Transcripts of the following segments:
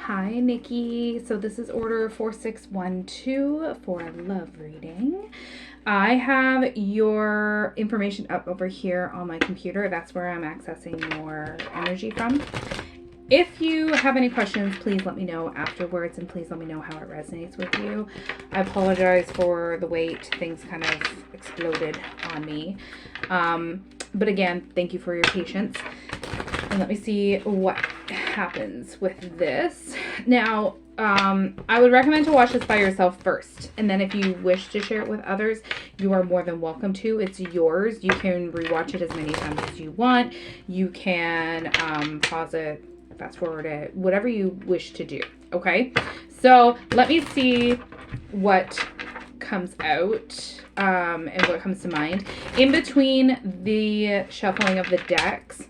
Hi, Nikki. So this is order 4612 for a love reading. I have your information up over here on my computer. That's where I'm accessing your energy from. If you have any questions, please let me know afterwards, and please let me know how it resonates with you. I apologize for the wait. Things kind of exploded on me. But again, thank you for your patience. And let me see what happens with this. Now, I would recommend to watch this by yourself first. And then if you wish to share it with others, you are more than welcome to. It's yours. You can rewatch it as many times as you want. You can pause it, fast forward it, whatever you wish to do. Okay? So let me see what comes out and what comes to mind. In between the shuffling of the decks,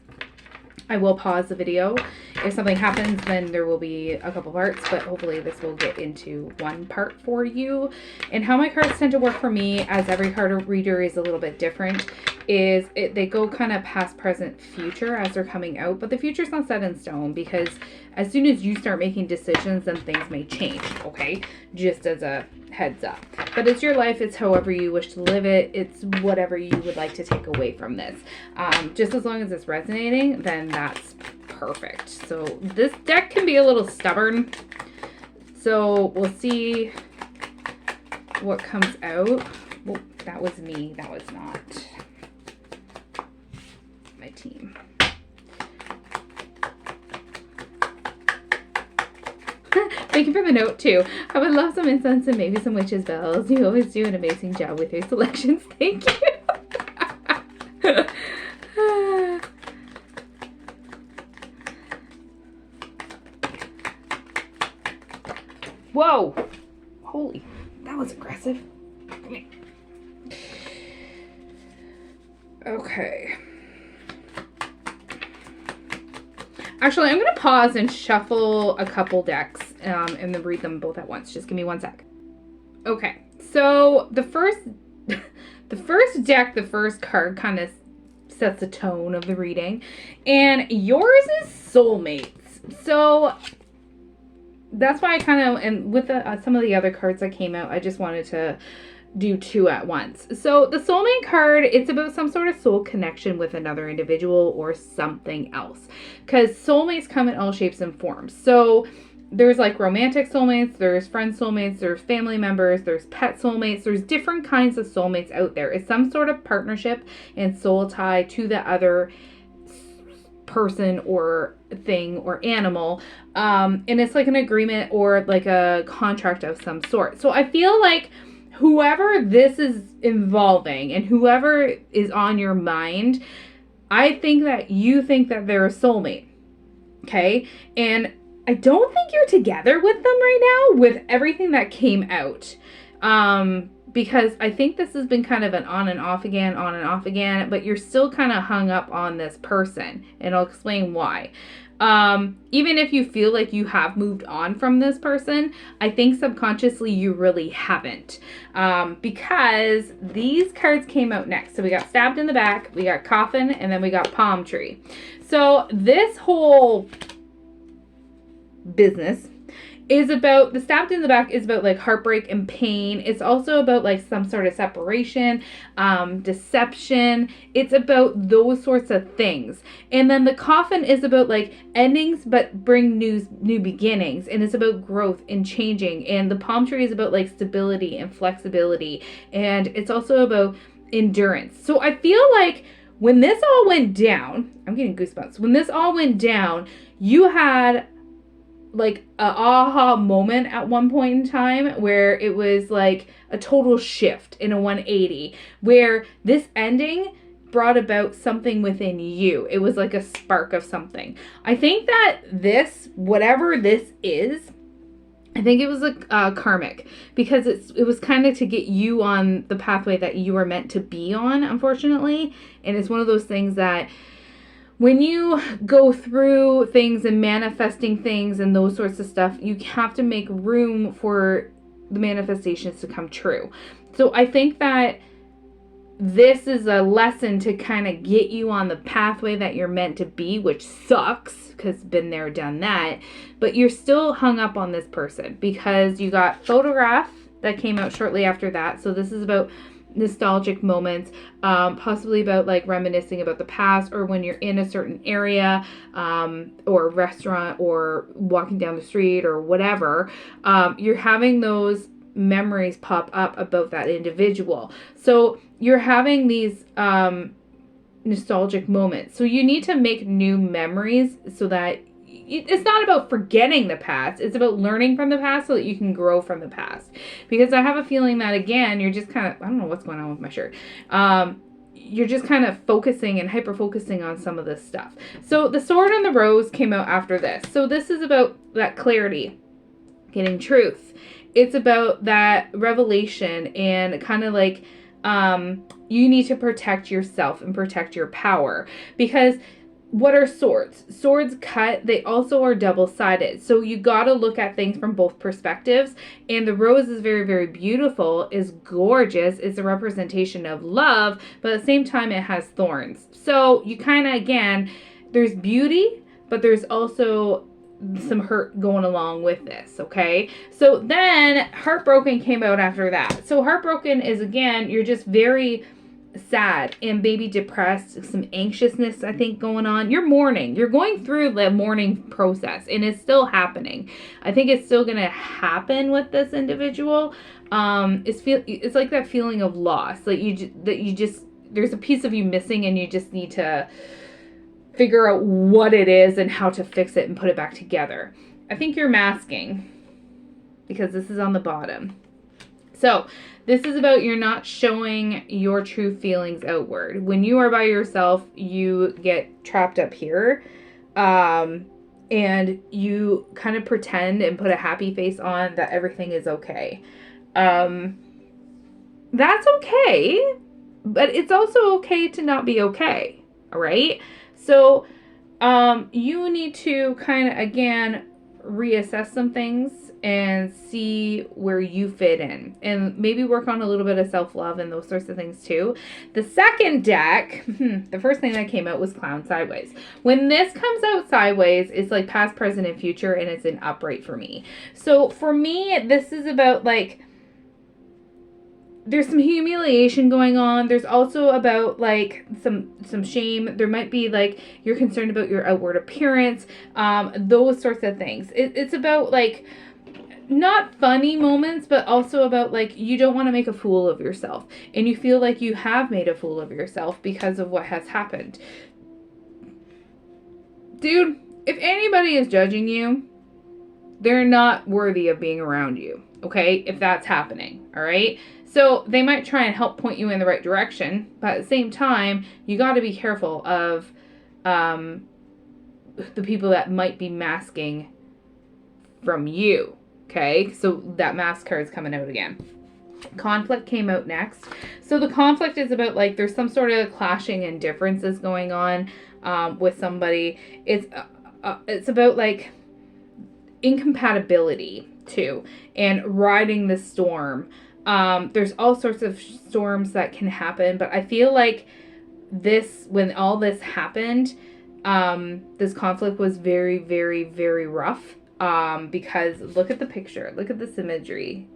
I will pause the video. If something happens, then there will be a couple parts, but hopefully this will get into one part for you. And how my cards tend to work for me, as every card reader is a little bit different, is they go kind of past, present, future as they're coming out, but the future's not set in stone, because as soon as you start making decisions, then things may change, okay? Just as a heads up. But it's your life. It's however you wish to live it. It's whatever you would like to take away from this. Just as long as it's resonating, then that's perfect. So this deck can be a little stubborn. So we'll see what comes out. Well, that was me. That was not my team. Thank you for the note, too. I would love some incense and maybe some witch's bells. You always do an amazing job with your selections. Thank you. Whoa. Holy, that was aggressive. Okay. Actually, I'm going to pause and shuffle a couple decks and then read them both at once. Just give me 1 sec. Okay, so the first deck, the first card kind of sets the tone of the reading. And yours is soulmates. So that's why I kind of, and with some of the other cards that came out, I just wanted to do 2 at once. So the soulmate card, it's about some sort of soul connection with another individual or something else, because soulmates come in all shapes and forms. So there's like romantic soulmates, there's friend soulmates, there's family members, there's pet soulmates, there's different kinds of soulmates out there. It's some sort of partnership and soul tie to the other person or thing or animal, and it's like an agreement or like a contract of some sort. So I feel like whoever this is involving and whoever is on your mind, I think that you think that they're a soulmate. Okay? And I don't think you're together with them right now with everything that came out. Because I think this has been kind of an on and off again, but you're still kind of hung up on this person. And I'll explain why. Even if you feel like you have moved on from this person, I think subconsciously you really haven't. Because these cards came out next. So we got stabbed in the back, we got coffin, and then we got palm tree. So this whole business is about, the stabbed in the back is about like heartbreak and pain. It's also about like some sort of separation, deception. It's about those sorts of things. And then the coffin is about like endings but bring new beginnings, and it's about growth and changing. And the palm tree is about like stability and flexibility, and it's also about endurance. So I feel like when this all went down, I'm getting goosebumps. When this all went down, you had like a aha moment at one point in time where it was like a total shift in a 180, where this ending brought about something within you. It was like a spark of something. I think that this, whatever this is, I think it was a karmic, because it was kind of to get you on the pathway that you were meant to be on, unfortunately. And it's one of those things that when you go through things and manifesting things and those sorts of stuff, you have to make room for the manifestations to come true. So I think that this is a lesson to kind of get you on the pathway that you're meant to be, which sucks because been there, done that. But you're still hung up on this person because you got Photograph that came out shortly after that. So this is about nostalgic moments, possibly about like reminiscing about the past, or when you're in a certain area, or restaurant, or walking down the street, or whatever, you're having those memories pop up about that individual. So you're having these nostalgic moments. So you need to make new memories so that it's not about forgetting the past. It's about learning from the past so that you can grow from the past. Because I have a feeling that, again, you're just kind of, I don't know what's going on with my shirt. You're just kind of focusing and hyper-focusing on some of this stuff. So the Sword and the Rose came out after this. So this is about that clarity, getting truth. It's about that revelation and kind of like, you need to protect yourself and protect your power. Because what are swords? Swords cut. They also are double-sided. So you got to look at things from both perspectives. And the rose is very, very beautiful, is gorgeous. It's a representation of love, but at the same time, it has thorns. So you kind of, again, there's beauty, but there's also some hurt going along with this, okay? So then Heartbroken came out after that. So Heartbroken is, again, you're just very sad and maybe depressed, some anxiousness, I think, going on. You're mourning. You're going through the mourning process, and it's still happening. I think it's still going to happen with this individual. It's like that feeling of loss, like there's a piece of you missing, and you just need to figure out what it is and how to fix it and put it back together. I think you're masking because this is on the bottom. So this is about you're not showing your true feelings outward. When you are by yourself, you get trapped up here, and you kind of pretend and put a happy face on that everything is okay. That's okay, but it's also okay to not be okay. All right. So, you need to kind of, again, reassess some things and see where you fit in, and maybe work on a little bit of self-love and those sorts of things too. The second deck, the first thing that came out was Clown Sideways. When this comes out sideways, it's like past, present, and future, and it's an upright for me. So for me, this is about like, there's some humiliation going on. There's also about like some shame. There might be like you're concerned about your outward appearance, those sorts of things. It's about like not funny moments, but also about like you don't want to make a fool of yourself, and you feel like you have made a fool of yourself because of what has happened. Dude, if anybody is judging you, they're not worthy of being around you, okay? If that's happening, all right? So they might try and help point you in the right direction, but at the same time, you got to be careful of the people that might be masking from you, okay? So that mask card is coming out again. Conflict came out next. So the conflict is about like there's some sort of clashing and differences going on with somebody. It's about like incompatibility too, and riding the storm. There's all sorts of storms that can happen, but I feel like when all this happened, this conflict was very, very, very rough, because look at the picture, look at this imagery,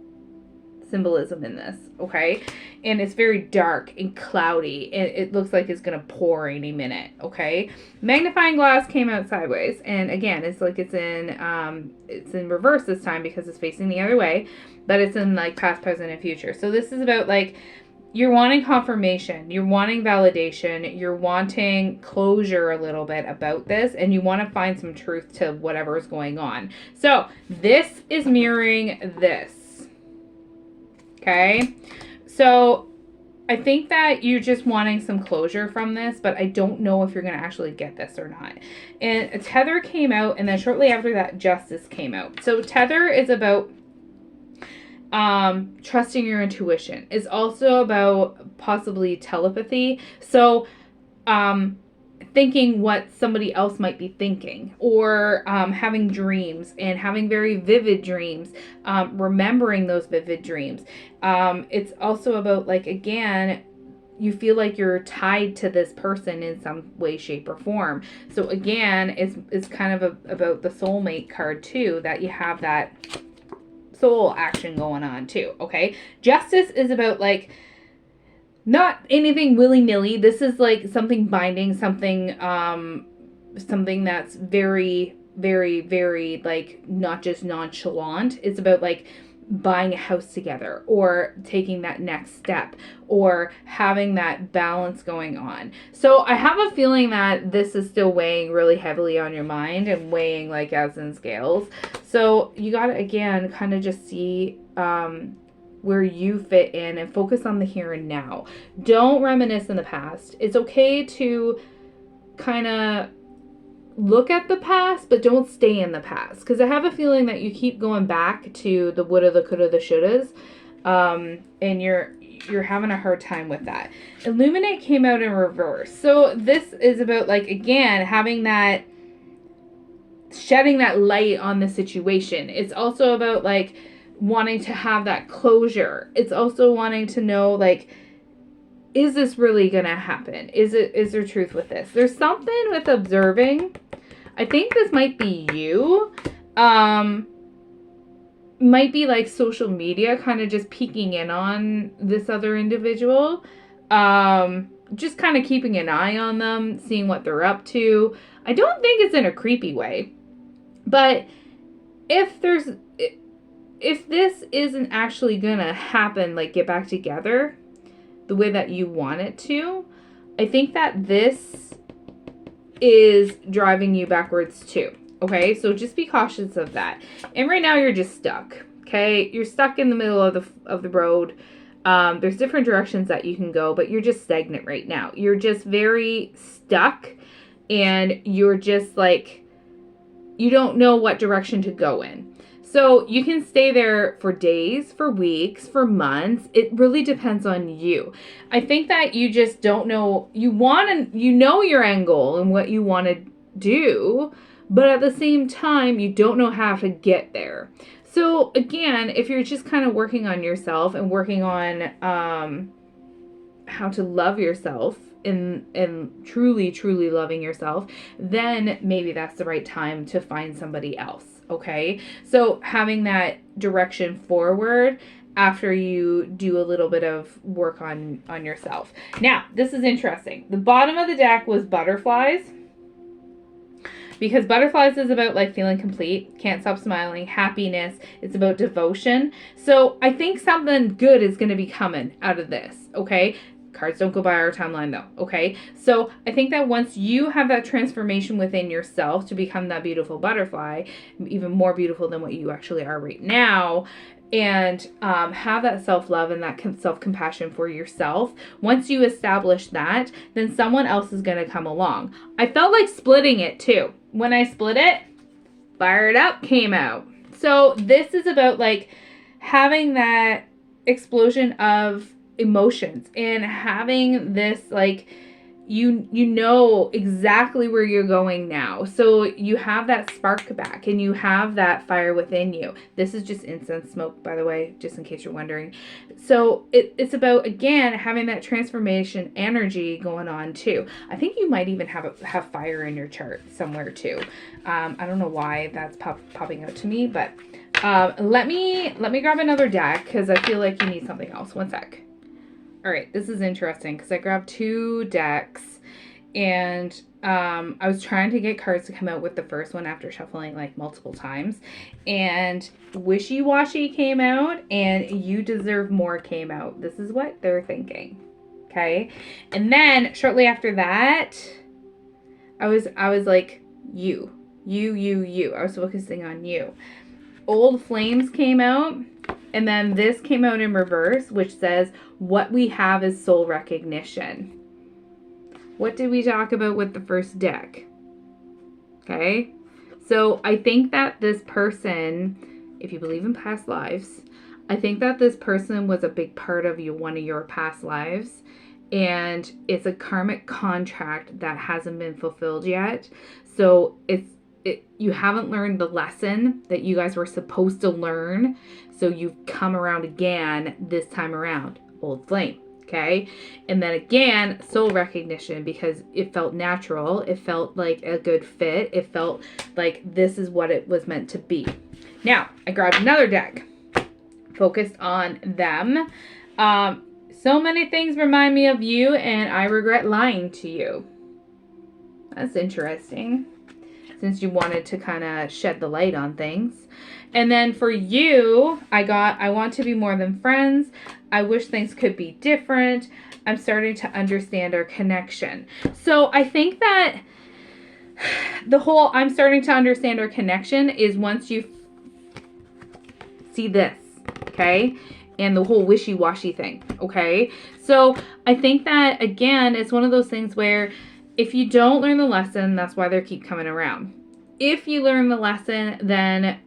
symbolism in this, okay? And it's very dark and cloudy, and it looks like it's gonna pour any minute, okay? Magnifying Glass came out sideways, and again, it's like it's in reverse this time because it's facing the other way, but it's in like past, present, and future. So this is about like you're wanting confirmation, you're wanting validation, you're wanting closure a little bit about this, and you want to find some truth to whatever is going on. So this is mirroring this. Okay, so I think that you're just wanting some closure from this, but I don't know if you're going to actually get this or not. And Tether came out, and then shortly after that, Justice came out. So Tether is about trusting your intuition. It's also about possibly telepathy. So thinking what somebody else might be thinking, or having dreams and having very vivid dreams, remembering those vivid dreams. It's also about like, again, you feel like you're tied to this person in some way, shape, or form. So again, it's kind of about the soulmate card too, that you have that soul action going on too. Okay, Justice is about like not anything willy-nilly. This is like something binding, something that's very, very, very like not just nonchalant. It's about like buying a house together, or taking that next step, or having that balance going on. So I have a feeling that this is still weighing really heavily on your mind, and weighing like as in scales. So you got to, again, kind of just see where you fit in, and focus on the here and now. Don't reminisce in the past. It's okay to kind of look at the past, but don't stay in the past, because I have a feeling that you keep going back to the woulda, the coulda, the shouldas, and you're having a hard time with that. Illuminate came out in reverse, so this is about like, again, having that, shedding that light on the situation. It's also about like wanting to have that closure. It's also wanting to know, like, is this really gonna happen? Is there truth with this? There's something with observing. I think this might be you. Might be like social media kind of just peeking in on this other individual. Just kind of keeping an eye on them, seeing what they're up to. I don't think it's in a creepy way. But if this isn't actually gonna happen, like get back together the way that you want it to, I think that this is driving you backwards too. Okay, so just be cautious of that. And right now you're just stuck. Okay, you're stuck in the middle of the road. There's different directions that you can go, but you're just stagnant right now. You're just very stuck, and you're just like, you don't know what direction to go in. So you can stay there for days, for weeks, for months. It really depends on you. I think that you just don't know. You know your end goal and what you want to do, but at the same time, you don't know how to get there. So again, if you're just kind of working on yourself and working on how to love yourself and truly, truly loving yourself, then maybe that's the right time to find somebody else. Okay, so having that direction forward after you do a little bit of work on yourself. Now, this is interesting. The bottom of the deck was butterflies, because butterflies is about like feeling complete, can't stop smiling, happiness. It's about devotion. So I think something good is going to be coming out of this. Okay. Cards don't go by our timeline though. Okay. So I think that once you have that transformation within yourself to become that beautiful butterfly, even more beautiful than what you actually are right now, and have that self-love and that self-compassion for yourself, once you establish that, then someone else is going to come along. I felt like splitting it too. When I split it, Fired Up came out. So this is about like having that explosion of emotions and having this like you know exactly where you're going now. So you have that spark back and you have that fire within you. This is just incense smoke, by the way, just in case you're wondering. So it's about, again, having that transformation energy going on too. I think you might even have fire in your chart somewhere too. I don't know why that's popping out to me, but let me grab another deck because I feel like you need something else. One sec. All right, this is interesting because I grabbed two decks, and I was trying to get cards to come out with the first one after shuffling like multiple times, and Wishy Washy came out and You Deserve More came out. This is what they're thinking. Okay. And then shortly after that, I was like, you. I was focusing on you. Old Flames came out. And then this came out in reverse, which says, what we have is soul recognition. What did we talk about with the first deck? Okay. So I think that this person, if you believe in past lives, I think that this person was a big part of one of your past lives. And it's a karmic contract that hasn't been fulfilled yet. So you haven't learned the lesson that you guys were supposed to learn. So you've come around again this time around. Old Flame. Okay. And then again, soul recognition, because it felt natural. It felt like a good fit. It felt like this is what it was meant to be. Now, I grabbed another deck, focused on them. So many things remind me of you, and I regret lying to you. That's interesting, since you wanted to kind of shed the light on things. And then for you, I want to be more than friends. I wish things could be different. I'm starting to understand our connection. So I think that the whole I'm starting to understand our connection is once you see this, okay? And the whole wishy-washy thing, okay? So I think that, again, it's one of those things where if you don't learn the lesson, that's why they keep coming around. If you learn the lesson, then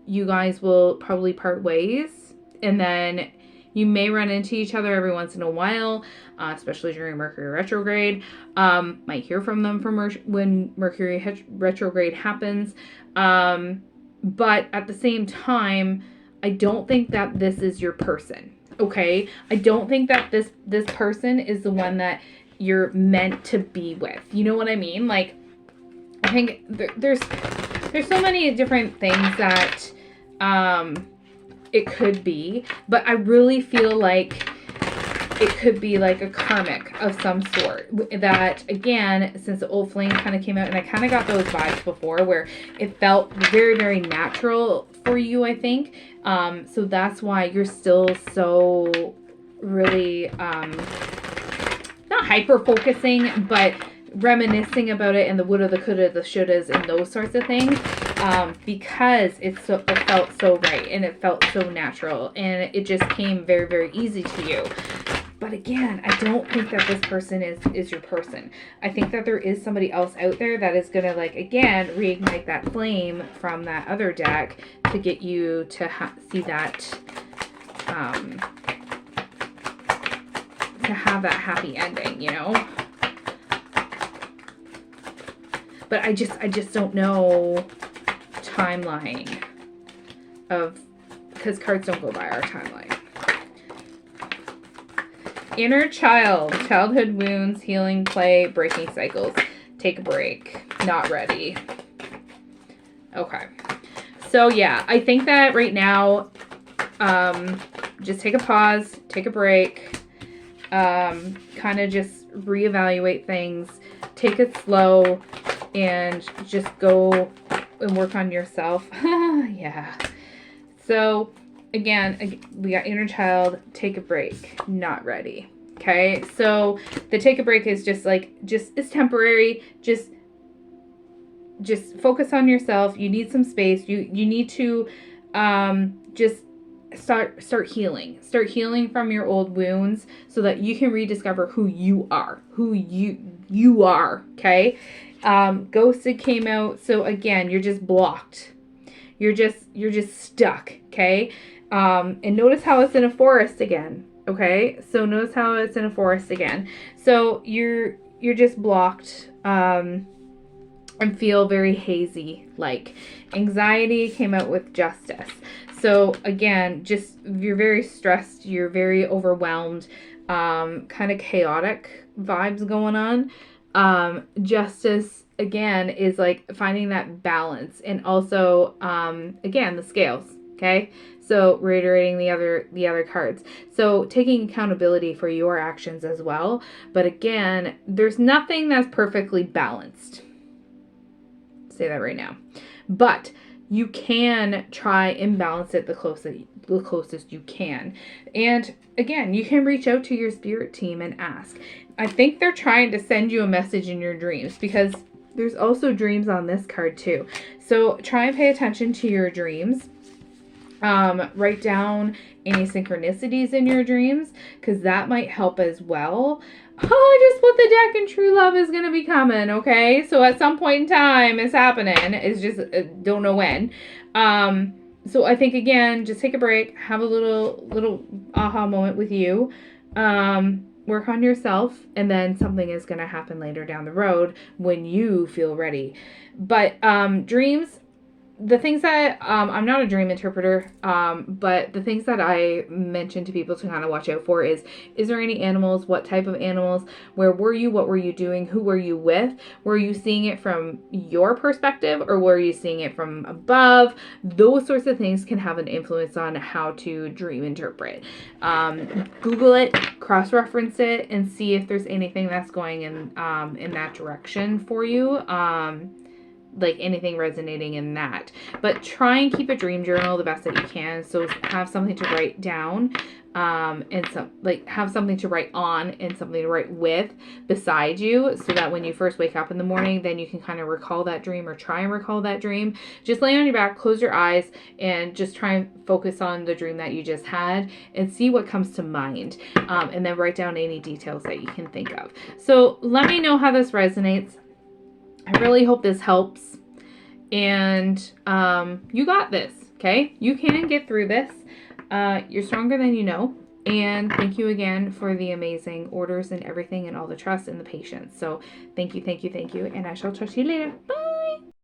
you guys will probably part ways. And then you may run into each other every once in a while, especially during Mercury retrograde. Might hear from them when Mercury retrograde happens. But at the same time, I don't think that this is your person, okay? I don't think that this person is the one that you're meant to be with. You know what I mean? Like, I think there's so many different things that it could be, but I really feel like it could be like a karmic of some sort. That, again, since the old flame kind of came out, and I kind of got those vibes before where it felt very, very natural for you, I think. So that's why you're still so really, not hyper-focusing, but reminiscing about it and the woulda, the coulda, the shouldas, and those sorts of things. Because it felt so right, and it felt so natural, and it just came very, very easy to you. But again, I don't think that this person is your person. I think that there is somebody else out there that is going to, like, again, reignite that flame from that other deck to get you to see that, to have that happy ending, you know? But I just don't know timeline of, because cards don't go by our timeline. Inner child, childhood wounds, healing, play, breaking cycles. Take a break. Not ready. Okay. So yeah, I think that right now, just take a pause, take a break, kind of just reevaluate things, take it slow, and just go and work on yourself. Yeah. So again, we got inner child, take a break, not ready. Okay, so the take a break is just it's temporary. Just focus on yourself. You need some space. You need to just start healing. Start healing from your old wounds so that you can rediscover who you are. Who you are. Okay. Ghosted came out. So again, you're just blocked. You're just stuck. Okay. And notice how it's in a forest again. Okay. So notice how it's in a forest again. So you're just blocked, and feel very hazy. Like anxiety came out with justice. So again, just you're very stressed. You're very overwhelmed, kind of chaotic vibes going on. Justice again is like finding that balance, and also again the scales. Okay, so reiterating the other cards, so taking accountability for your actions as well. But again, there's nothing that's perfectly balanced. Say that right now, but you can try and balance it the closest you can. And again, you can reach out to your spirit team and ask. I think they're trying to send you a message in your dreams, because there's also dreams on this card too. So try and pay attention to your dreams. Write down any synchronicities in your dreams, because that might help as well. Oh, I just put the deck, and true love is going to be coming, okay? So at some point in time, it's happening. It's just, don't know when. So I think, again, just take a break. Have a little aha moment with you. Work on yourself, and then something is going to happen later down the road when you feel ready. But dreams, the things that I'm not a dream interpreter, but the things that I mention to people to kind of watch out for is there any animals? What type of animals? Where were you? What were you doing? Who were you with? Were you seeing it from your perspective, or were you seeing it from above? Those sorts of things can have an influence on how to dream interpret. Google it, cross-reference it, and see if there's anything that's going in that direction for you. Like anything resonating in that. But try and keep a dream journal the best that you can. So have something to write down, and have something to write on and something to write with beside you, so that when you first wake up in the morning, then you can kind of recall that dream, or try and recall that dream. Just lay on your back, close your eyes, and just try and focus on the dream that you just had and see what comes to mind, and then write down any details that you can think of. So let me know how this resonates. I really hope this helps. And you got this, okay? You can get through this. You're stronger than you know. And thank you again for the amazing orders and everything, and all the trust and the patience. So thank you, thank you, thank you. And I shall talk to you later. Bye.